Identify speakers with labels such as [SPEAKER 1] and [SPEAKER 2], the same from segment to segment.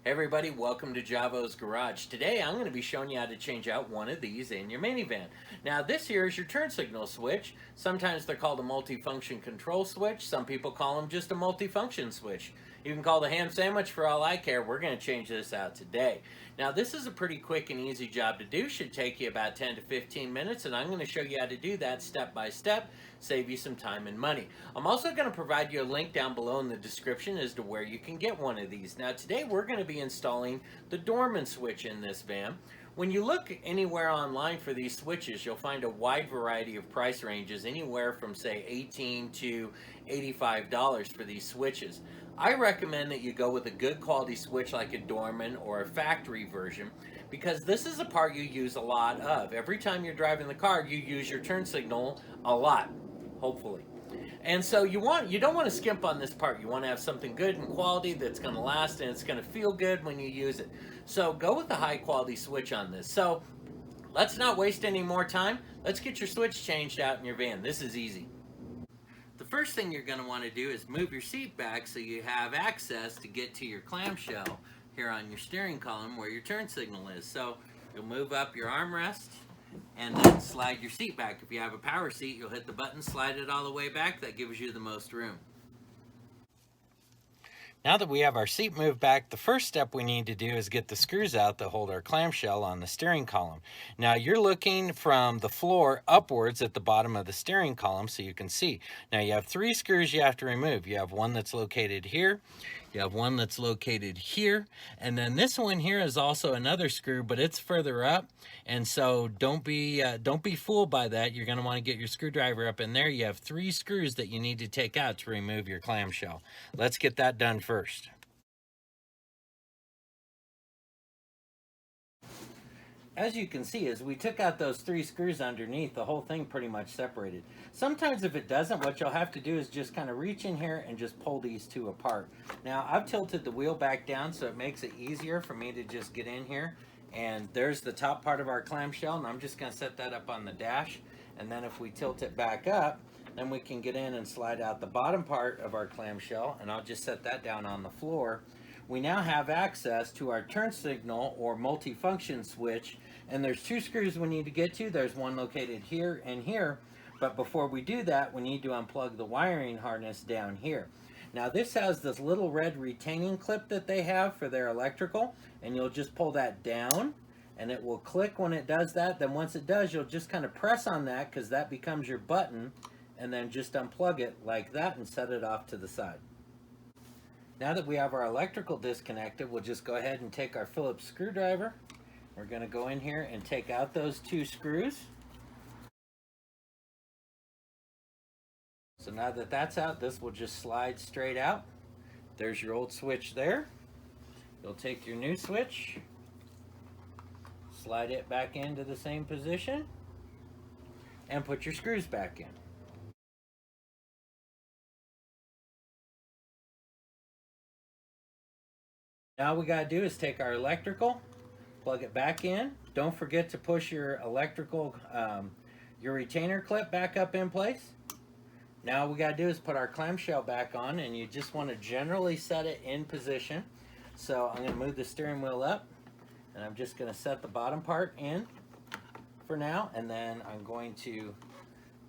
[SPEAKER 1] Hey everybody, welcome to Javo's Garage. Today I'm going to be showing you how to change out one of these in your minivan. Now this here is your turn signal switch. Sometimes they're called a multifunction control switch. Some people call them just a multifunction switch. You can call the ham sandwich for all I care. We're going to change this out today. Now this is a pretty quick and easy job to do. Should take you about 10 to 15 minutes, and I'm going to show you how to do that step by step, save you some time and money. I'm also going to provide you a link down below in the description as to where you can get one of these. Now today we're going to be installing the Dorman switch in this van. When you look anywhere online for these switches, you'll find a wide variety of price ranges, anywhere from say $18 to $85 for these switches. I recommend that you go with a good quality switch like a Dorman or a factory version, because this is a part you use a lot of. Every time you're driving the car, you use your turn signal a lot, hopefully. And so you don't want to skimp on this part. You want to have something good and quality that's going to last, and it's going to feel good when you use it. So go with a high quality switch on this. So let's not waste any more time. Let's get your switch changed out in your van. This is easy. The first thing you're going to want to do is move your seat back so you have access to get to your clamshell here on your steering column where your turn signal is. So you'll move up your armrest and then slide your seat back. If you have a power seat, you'll hit the button, slide it all the way back. That gives you the most room. Now that we have our seat moved back, the first step we need to do is get the screws out that hold our clamshell on the steering column. Now you're looking from the floor upwards at the bottom of the steering column so you can see. Now you have 3 screws you have to remove. You have one that's located here, you have one that's located here, and then this one here is also another screw, but it's further up, and so don't be fooled by that. You're going to want to get your screwdriver up in there. You have 3 screws that you need to take out to remove your clamshell. Let's get that done first. As you can see, as we took out those 3 screws underneath, the whole thing pretty much separated. Sometimes if it doesn't, what you'll have to do is just kind of reach in here and just pull these 2 apart. Now, I've tilted the wheel back down so it makes it easier for me to just get in here. And there's the top part of our clamshell, and I'm just going to set that up on the dash. And then if we tilt it back up, then we can get in and slide out the bottom part of our clamshell, and I'll just set that down on the floor. We now have access to our turn signal or multifunction switch, and there's 2 screws we need to get to. There's one located here and here, but before we do that, we need to unplug the wiring harness down here. Now this has this little red retaining clip that they have for their electrical, and you'll just pull that down and it will click when it does that. Then once it does, you'll just kind of press on that because that becomes your button, and then just unplug it like that and set it off to the side. Now that we have our electrical disconnected, we'll just go ahead and take our Phillips screwdriver. We're going to go in here and take out those 2 screws. So now that that's out, this will just slide straight out. There's your old switch there. You'll take your new switch, slide it back into the same position, and put your screws back in. Now all we got to do is take our electrical, plug it back in. Don't forget to push your electrical, your retainer clip back up in place. Now all we got to do is put our clamshell back on, and you just want to generally set it in position. So I'm going to move the steering wheel up, and I'm just going to set the bottom part in for now, and then I'm going to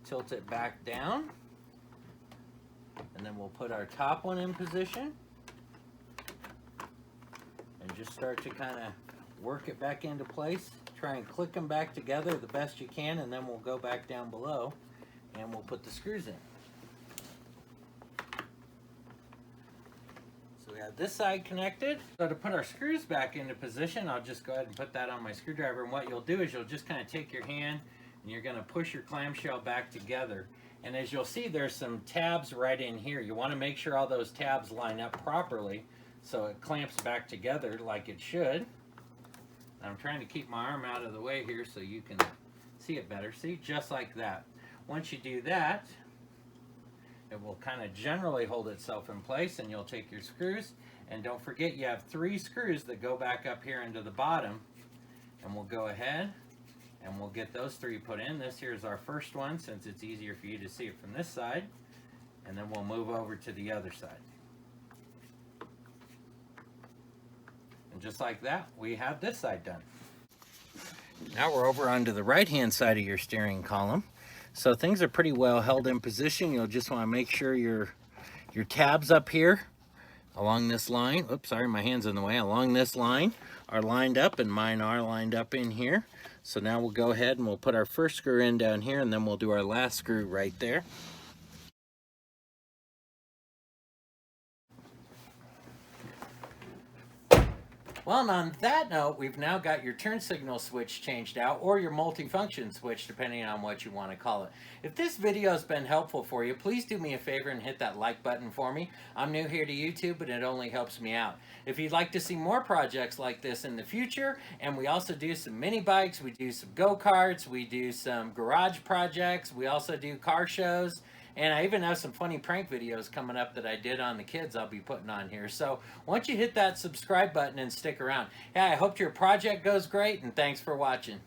[SPEAKER 1] tilt it back down, and then we'll put our top one in position. And just start to kind of work it back into place. Try and click them back together the best you can, and then we'll go back down below and we'll put the screws in. So we have this side connected. So to put our screws back into position, I'll just go ahead and put that on my screwdriver, and what you'll do is you'll just kind of take your hand and you're going to push your clamshell back together. And as you'll see, there's some tabs right in here. You want to make sure all those tabs line up properly so it clamps back together like it should. I'm trying to keep my arm out of the way here so you can see it better. See, just like that. Once you do that, it will kind of generally hold itself in place, and you'll take your screws, and don't forget you have 3 screws that go back up here into the bottom, and we'll go ahead and we'll get those 3 put in. This here is our first one, since it's easier for you to see it from this side, and then we'll move over to the other side. And just like that, we have this side done. Now we're over onto the right-hand side of your steering column. So things are pretty well held in position. You'll just want to make sure your tabs up here along this line, oops, sorry, my hand's in the way, along this line are lined up, and mine are lined up in here. So now we'll go ahead and we'll put our first screw in down here, and then we'll do our last screw right there. Well, and on that note, we've now got your turn signal switch changed out, or your multifunction switch, depending on what you want to call it. If this video has been helpful for you, please do me a favor and hit that like button for me. I'm new here to YouTube, but it only helps me out. If you'd like to see more projects like this in the future, and we also do some mini bikes, we do some go-karts, we do some garage projects, we also do car shows, and I even have some funny prank videos coming up that I did on the kids I'll be putting on here. So once you hit that subscribe button and stick around. Hey, I hope your project goes great, and thanks for watching.